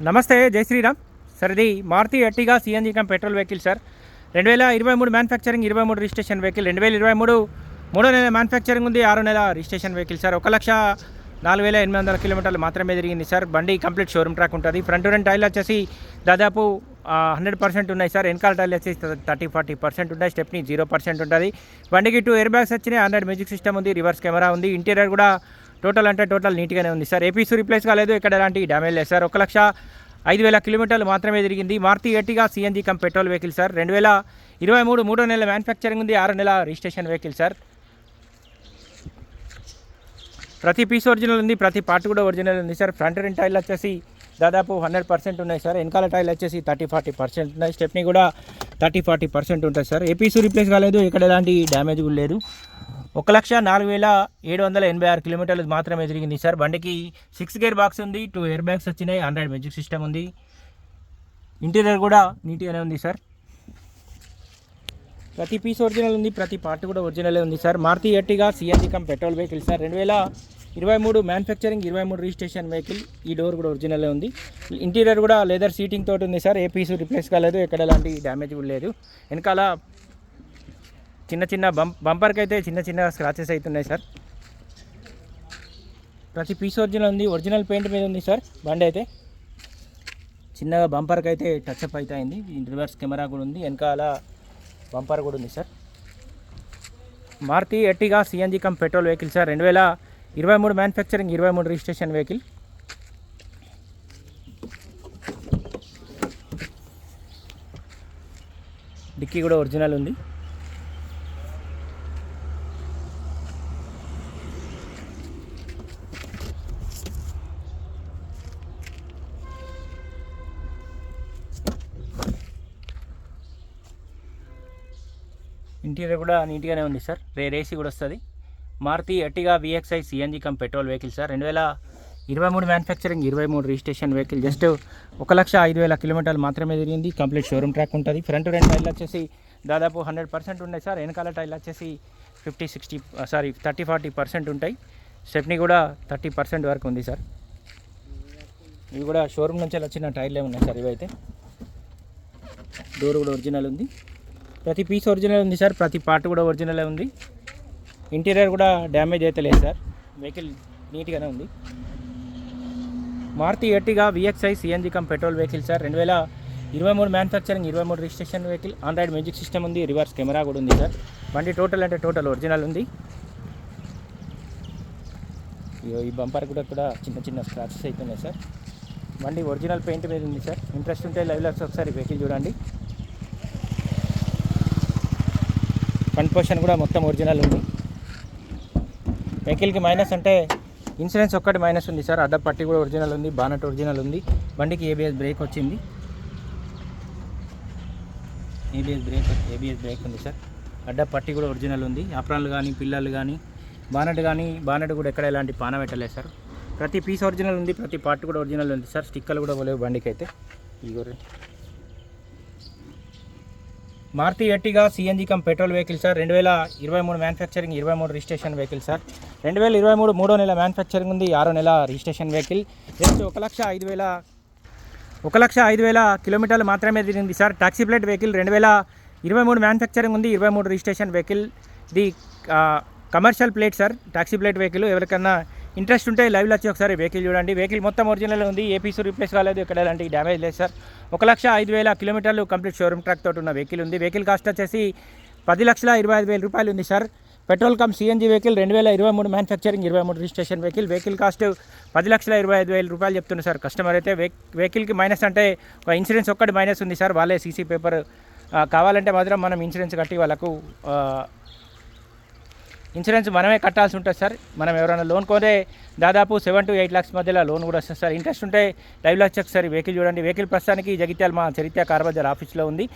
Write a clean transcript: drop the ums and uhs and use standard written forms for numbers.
నమస్తే, జై శ్రీరామ్ సార్. ఇది Maruti Ertiga CNG cum petrol vehicle sir. 2023 manufacturing, 23 registration vehicle. 2023 మూడో నెల మ్యానుఫ్యాక్చరింగ్ ఉంది, 6వ నెల రిజిస్ట్రేషన్ వెహికల్ సార్. 1,04,800 కిలోమీటర్లు మాత్రమే తిరిగింది సార్. బండి కంప్లీట్ షోరూమ్ ట్రాక్ ఉంటుంది. ఫ్రంట్ రెండు టైర్లు వచ్చేసి దాదాపు 100% ఉన్నాయి సార్. వెనకాల టైర్లు వచ్చేసి 30-40% ఉంటాయి. స్టెప్ని 0% ఉంటుంది. బండికి 2 ఎయిర్ బ్యాగ్స్ వచ్చినాయి. ఆండ్రాయిడ్ మ్యూజిక్ సిస్టమ్ ఉంది, రివర్స్ కెమెరా ఉంది. ఇంటీరియర్ కూడా టోటల్ నీట్గానే ఉంది సార్. ఏపీసీ రిప్లేస్ కాలేదు, ఇక్కడ ఎలాంటి డ్యామేజ్ లేదు సార్. 1,05,000 కిలోమీటర్లు మాత్రమే తిరిగింది. Maruti Ertiga CNG cum petrol vehicle sir. 2023 మూడో నెల మ్యానుఫ్యాక్చరింగ్ ఉంది, 6వ నెల రిజిస్ట్రేషన్ వెహికల్ సార్. ప్రతి పీస్ ఒరిజినల్ ఉంది, ప్రతి పార్ట్ కూడా ఒరిజినల్ ఉంది సార్. ఫ్రంట్ రెండు టైర్లు వచ్చేసి దాదాపు 100% ఉన్నాయి సార్. వెనకాల టైర్లు వచ్చేసి 30-40% ఉన్నాయి. స్టెప్ని కూడా 30-40% ఉంటుంది సార్. ఏపీసీ రిప్లేస్ కాలేదు, ఇక్కడ ఎలాంటి డ్యామేజ్ కూడా లేదు. 1,04,786 కిలోమీటర్లు మాత్రమే తిరిగింది సార్. బండికి 6 గేర్ బాక్స్ ఉంది, 2 ఎయిర్ బ్యాగ్స్ వచ్చినాయి, ఆండ్రాయిడ్ మ్యూజిక్ సిస్టమ్ ఉంది. ఇంటీరియర్ కూడా నీట్గానే ఉంది సార్. ప్రతి పీస్ ఒరిజినల్ ఉంది, ప్రతి పార్ట్ కూడా ఒరిజినలే ఉంది sir. Maruti Ertiga CNG cum petrol vehicle sir. 2023 manufacturing, 23 registration vehicle. ఈ డోర్ కూడా ఒరిజినలే ఉంది. ఇంటీరియర్ కూడా లెదర్ సీటింగ్ తోటి ఉంది సార్. ఏ పీస్ రిప్లేస్ కాలేదు, ఎక్కడ ఎలాంటి డ్యామేజ్ కూడా లేదు. వెనకాల చిన్న బంపర్కి అయితే చిన్న స్క్రాచెస్ అవుతున్నాయి సార్. ప్రతి పీస్ ఒరిజినల్ ఉంది, ఒరిజినల్ పెయింట్ మీద ఉంది సార్. బండి అయితే చిన్నగా బంపర్కి అయితే టచ్అప్ అయితే అయింది. రివర్స్ కెమెరా కూడా ఉంది, వెనకాల బంపర్ కూడా ఉంది sir. Maruti Ertiga CNG cum petrol vehicle sir. 2023 manufacturing, 23 registration vehicle. Dickey కూడా ఒరిజినల్ ఉంది. ఇంటీరియర్ కూడా నీట్గానే ఉంది సార్. రేసి కూడా వస్తుంది. Maruti Ertiga VXI CNG cum petrol vehicle sir. 2023 manufacturing, 23 registration vehicle. Just 1,05,000 కిలోమీటర్లు మాత్రమే తిరిగింది. కంప్లీట్ షోరూమ్ ట్రాక్ ఉంటుంది. ఫ్రంట్ రెండు టైర్లు వచ్చేసి దాదాపు 100% ఉన్నాయి సార్. వెనకాల టైర్లు వచ్చేసి 30-40% ఉంటాయి. స్టెప్ని కూడా 30% వరకు ఉంది సార్. ఇవి కూడా షోరూమ్ నుంచి వచ్చిన టైర్లే ఉన్నాయి సార్. ఇవైతే డోర్ కూడా ఒరిజినల్ ఉంది. ప్రతి పీస్ ఒరిజినల్ ఉంది సార్. ప్రతి పార్ట్ కూడా ఒరిజినలే ఉంది. ఇంటీరియర్ కూడా డ్యామేజ్ అయితే లేదు సార్. వెహికల్ నీట్గానే ఉంది. Maruti Ertiga VXI CNG cum petrol vehicle sir. 2023 manufacturing, 23 registration vehicle. Android music system ఉంది, రివర్స్ కెమెరా కూడా ఉంది సార్. బండి టోటల్ ఒరిజినల్ ఉంది. ఈ బంపర్ కూడా చిన్న స్క్రాచెస్ అవుతున్నాయి సార్. బండి ఒరిజినల్ పెయింట్ మీద ఉంది సార్. ఇంట్రెస్ట్ ఉంటే లైవ్లో ఒకసారి వెహికల్ చూడండి. ఫ్రంట్ పొజిషన్ కూడా మొత్తం ఒరిజినల్ ఉంది. వెహికల్కి మైనస్ అంటే ఇన్సూరెన్స్ ఒక్కటి మైనస్ ఉంది సార్. అడ్డ పట్టి కూడా ఒరిజినల్ ఉంది, బానట్ ఒరిజినల్ ఉంది. బండికి ఏబిఎస్ బ్రేక్ వచ్చింది. ఏబిఎస్ బ్రేక్ ఉంది సార్. అడ్డ పట్టి కూడా ఒరిజినల్ ఉంది. ఆప్రాన్లు కానీ, పిల్లలు కానీ, బానట్ కూడా ఎక్కడ ఎలాంటి పాన పెట్టలేదు సార్. ప్రతి పీస్ ఒరిజినల్ ఉంది, ప్రతి పార్ట్ కూడా ఒరిజినల్ ఉంది సార్. స్టిక్కర్లు కూడా లేవు బండికి అయితే. Maruti Ertiga CNG cum petrol vehicle sir. 2023 manufacturing, 23 registration vehicle sir. 2023 మూడో నెల మ్యానుఫ్యాక్చరింగ్ ఉంది, 6వ నెల రిజిస్ట్రేషన్ వెహికల్. జస్ట్ 1,05,000 కిలోమీటర్లు మాత్రమే తిరిగింది sir. Taxi plate vehicle. 2023 manufacturing ఉంది, 23 రిజిస్ట్రేషన్ వెహికల్. ఇది commercial plate sir. Taxi plate vehicle. ఎవరికన్నా ఇంట్రెస్ట్ ఉంటే లైవ్లో వచ్చి ఒకసారి వెహికల్ చూడండి. వెహికల్ మొత్తం ఒరిజినల్ ఉంది. ఏ పీస్ రిప్లేస్ కాలేదు, ఇక్కడ ఎలాంటి డ్యామేజ్ లేదు సార్. 1,05,000 కిలోమీటర్లు కంప్లీట్ షోరూమ్ ట్రాక్ తోటి ఉన్న వెహికల్ ఉంది. వెహికల్ కాస్ట్ వచ్చేసి 10,25,000 రూపాయలు ఉంది sir. Petrol come CNG vehicle. 2023 manufacturing, 23 registration vehicle. Vehicle cost 10,25,000 రూపాయలు చెప్తుంది సార్ కస్టమర్ అయితే. వెహికల్కి మైనస్ అంటే ఒక ఇన్సూరెన్స్ ఒక్కటి మైనస్ ఉంది సార్. వాళ్ళే సీసీ పేపర్ కావాలంటే మాత్రం మనం ఇన్సూరెన్స్ కట్టి వాళ్ళకు ఇన్సూరెన్స్ మనమే కట్టాల్సి ఉంటుంది సార్. మనం ఎవరైనా లోన్ కొనే దాదాపు 7 to 8 lakhs మధ్యలో లోన్ కూడా వస్తుంది సార్. ఇంట్రెస్ట్ ఉంటే లైవ్లో వచ్చి ఒకసారి వెహికల్ చూడండి. వెహికల్ ప్రస్తుతానికి జగిత్యాల మా చరిత్ర కార్ బజార్ ఆఫీస్లో ఉంది.